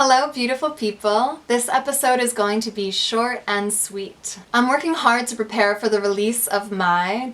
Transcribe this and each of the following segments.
Hello, beautiful people. This episode is going to be short and sweet. I'm working hard to prepare for the release of my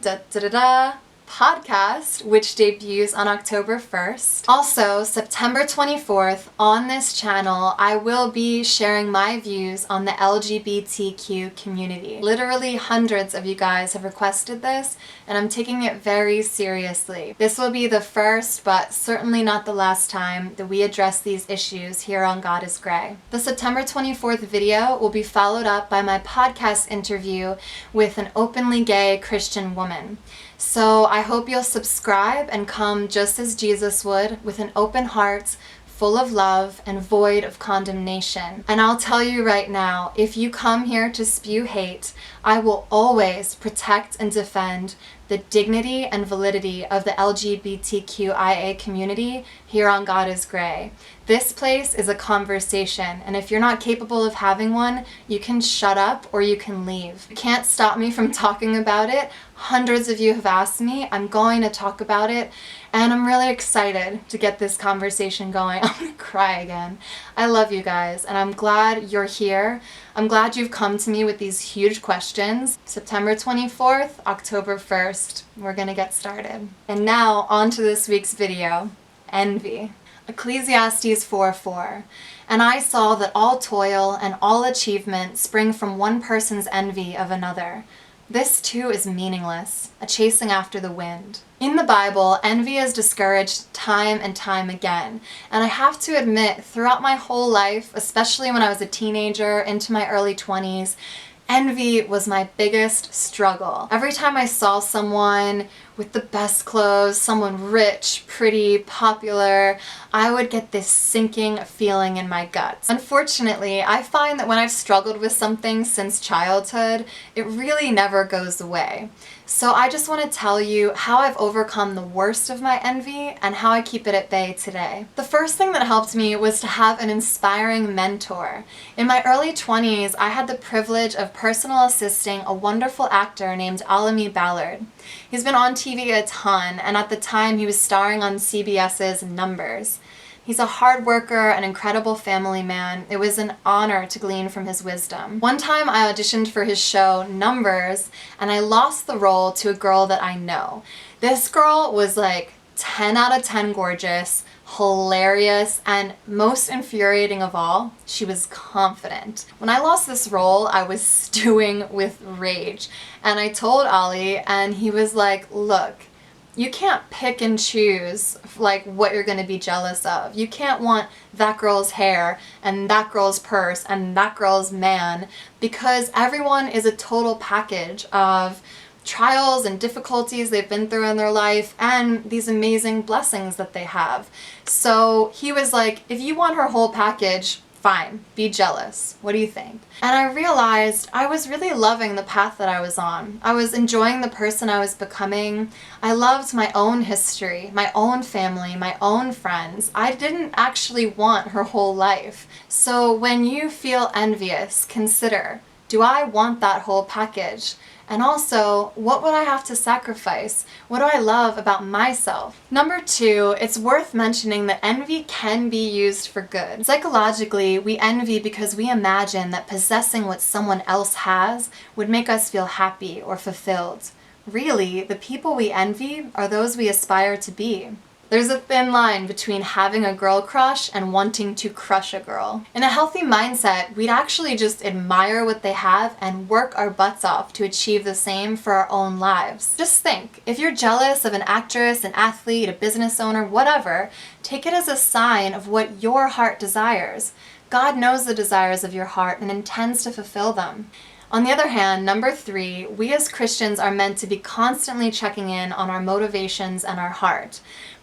podcast, which debuts on October 1st. Also, September 24th, on this channel, I will be sharing my views on the LGBTQ community. Literally hundreds of you guys have requested this, and I'm taking it very seriously. This will be the first, but certainly not the last time that we address these issues here on God is Grey. The September 24th video will be followed up by my podcast interview with an openly gay Christian woman. So I hope you'll subscribe and come just as Jesus would, with an open heart, full of love and void of condemnation. And I'll tell you right now, if you come here to spew hate, I will always protect and defend the dignity and validity of the LGBTQIA community here on God is Grey. This place is a conversation, and if you're not capable of having one, you can shut up or you can leave. You can't stop me from talking about it. Hundreds of you have asked me. I'm going to talk about it, and I'm really excited to get this conversation going. I'm gonna cry again. I love you guys, and I'm glad you're here. I'm glad you've come to me with these huge questions. September 24th, October 1st, we're gonna get started. And now, on to this week's video, envy. Ecclesiastes 4:4. And I saw that all toil and all achievement spring from one person's envy of another. This too is meaningless, a chasing after the wind. In the Bible, envy is discouraged time and time again, and I have to admit, throughout my whole life, especially when I was a teenager into my early 20s, envy was my biggest struggle. Every time I saw someone with the best clothes, someone rich, pretty, popular, I would get this sinking feeling in my guts. Unfortunately, I find that when I've struggled with something since childhood, it really never goes away. So I just want to tell you how I've overcome the worst of my envy and how I keep it at bay today. The first thing that helped me was to have an inspiring mentor. In my early 20s, I had the privilege of personal assisting a wonderful actor named Alimi Ballard. He's been on TV a ton, and at the time he was starring on CBS's Numbers. He's a hard worker, an incredible family man. It was an honor to glean from his wisdom. One time I auditioned for his show, Numbers, and I lost the role to a girl that I know. This girl was like 10 out of 10 gorgeous, hilarious, and most infuriating of all, she was confident. When I lost this role, I was stewing with rage, and I told Ali, and he was like, look, you can't pick and choose like what you're going to be jealous of. You can't want that girl's hair and that girl's purse and that girl's man, because everyone is a total package of trials and difficulties they've been through in their life and these amazing blessings that they have. So he was like, if you want her whole package, fine, be jealous. What do you think? And I realized I was really loving the path that I was on. I was enjoying the person I was becoming. I loved my own history, my own family, my own friends. I didn't actually want her whole life. So when you feel envious, consider, do I want that whole package? And also, what would I have to sacrifice? What do I love about myself? Number 2, it's worth mentioning that envy can be used for good. Psychologically, we envy because we imagine that possessing what someone else has would make us feel happy or fulfilled. Really, the people we envy are those we aspire to be. There's a thin line between having a girl crush and wanting to crush a girl. In a healthy mindset, we'd actually just admire what they have and work our butts off to achieve the same for our own lives. Just think, if you're jealous of an actress, an athlete, a business owner, whatever, take it as a sign of what your heart desires. God knows the desires of your heart and intends to fulfill them. On the other hand, number 3, we as Christians are meant to be constantly checking in on our motivations and our heart.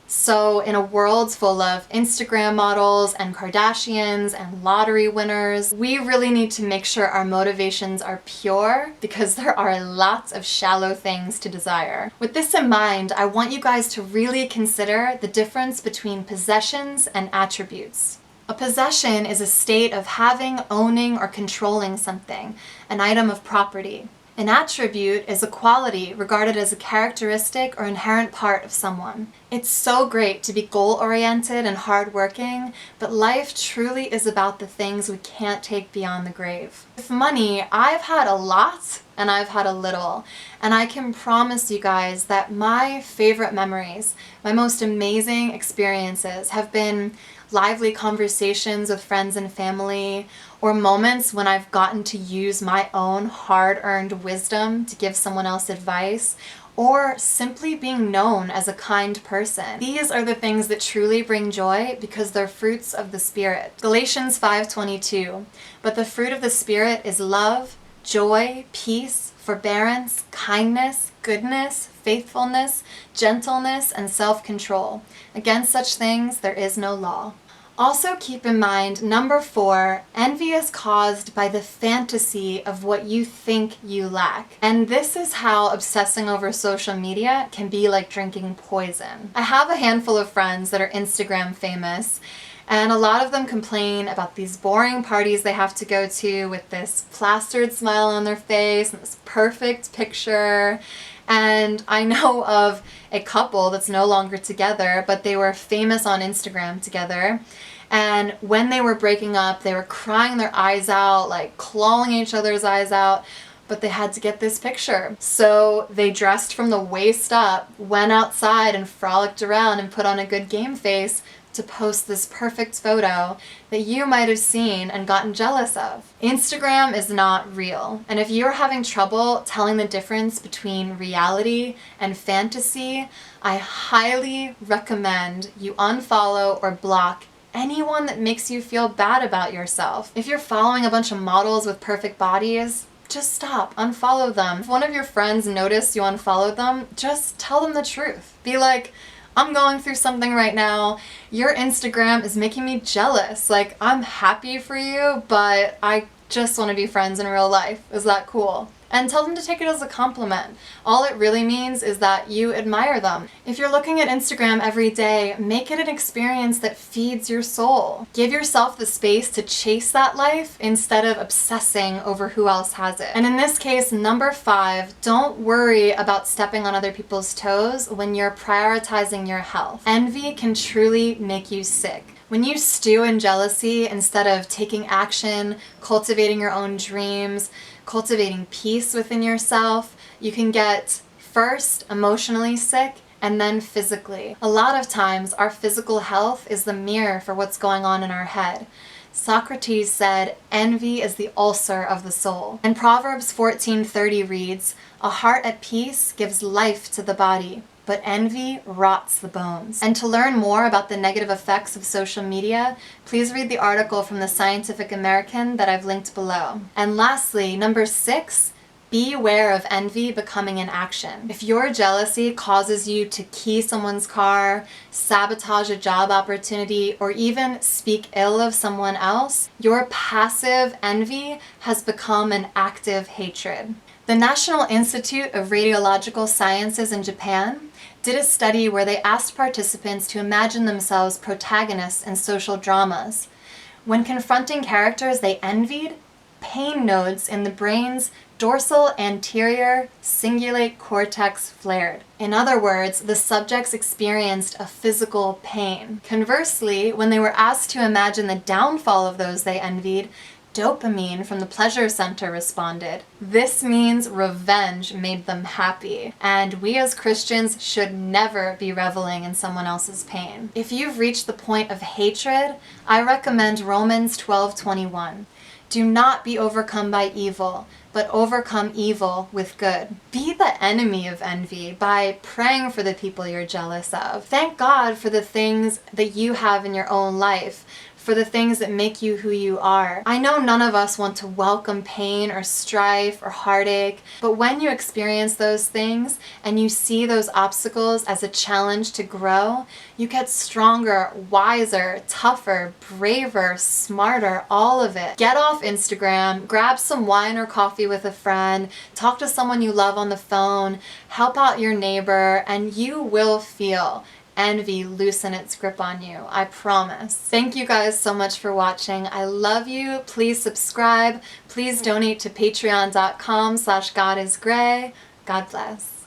So in a world full of Instagram models and Kardashians and lottery winners, we really need to make sure our motivations are pure, because there are lots of shallow things to desire. With this in mind, I want you guys to really consider the difference between possessions and attributes. A possession is a state of having, owning, or controlling something, an item of property. An An attribute is a quality regarded as a characteristic or inherent part of someone. It's so great to be goal-oriented and hardworking, but life truly is about the things we can't take beyond the grave. With money, I've had a lot and I've had a little, and I can promise you guys that my favorite memories, my most amazing experiences have been lively conversations with friends and family, or moments when I've gotten to use my own hard-earned wisdom to give someone else advice, or simply being known as a kind person. These are the things that truly bring joy because they're fruits of the Spirit. Galatians 5:22, but the fruit of the Spirit is love, joy, peace, forbearance, kindness, goodness, faithfulness, gentleness, and self-control. Against such things there is no law. Also keep in mind, number 4, envy is caused by the fantasy of what you think you lack. And this is how obsessing over social media can be like drinking poison. I have a handful of friends that are Instagram famous, and a lot of them complain about these boring parties they have to go to with this plastered smile on their face and this perfect picture. And I know of a couple that's no longer together, but they were famous on Instagram together. And when they were breaking up, they were crying their eyes out, like clawing each other's eyes out, but they had to get this picture. So they dressed from the waist up, went outside and frolicked around and put on a good game face to post this perfect photo that you might have seen and gotten jealous of. Instagram is not real, and if you're having trouble telling the difference between reality and fantasy, I highly recommend you unfollow or block anyone that makes you feel bad about yourself. If you're following a bunch of models with perfect bodies, just stop, unfollow them. If one of your friends noticed you unfollowed them, just tell them the truth. Be like, I'm going through something right now. Your Instagram is making me jealous. Like, I'm happy for you, but I just want to be friends in real life. Is that cool? And tell them to take it as a compliment. All it really means is that you admire them. If you're looking at Instagram every day, make it an experience that feeds your soul. Give yourself the space to chase that life instead of obsessing over who else has it. And in this case, number 5, don't worry about stepping on other people's toes when you're prioritizing your health. Envy can truly make you sick. When you stew in jealousy instead of taking action, cultivating your own dreams, cultivating peace within yourself, you can get first emotionally sick and then physically. A lot of times our physical health is the mirror for what's going on in our head. Socrates said, envy is the ulcer of the soul. And Proverbs 14:30 reads, a heart at peace gives life to the body, but envy rots the bones. And to learn more about the negative effects of social media, please read the article from the Scientific American that I've linked below. And lastly, number 6, be aware of envy becoming an action. If your jealousy causes you to key someone's car, sabotage a job opportunity, or even speak ill of someone else, your passive envy has become an active hatred. The National Institute of Radiological Sciences in Japan did a study where they asked participants to imagine themselves protagonists in social dramas. When confronting characters they envied, pain nodes in the brain's dorsal anterior cingulate cortex flared. In other words, the subjects experienced a physical pain. Conversely, when they were asked to imagine the downfall of those they envied, dopamine from the pleasure center responded. This means revenge made them happy, and we as Christians should never be reveling in someone else's pain. If you've reached the point of hatred, I recommend Romans 12:21. Do not be overcome by evil, but overcome evil with good. Be the enemy of envy by praying for the people you're jealous of. Thank God for the things that you have in your own life, for the things that make you who you are. I know none of us want to welcome pain or strife or heartache, but when you experience those things and you see those obstacles as a challenge to grow, you get stronger, wiser, tougher, braver, smarter, all of it. Get off Instagram, grab some wine or coffee with a friend, talk to someone you love on the phone, help out your neighbor, and you will feel envy loosen its grip on you. I promise. Thank you guys so much for watching. I love you. Please subscribe. Please donate to patreon.com/godisgrey. God bless.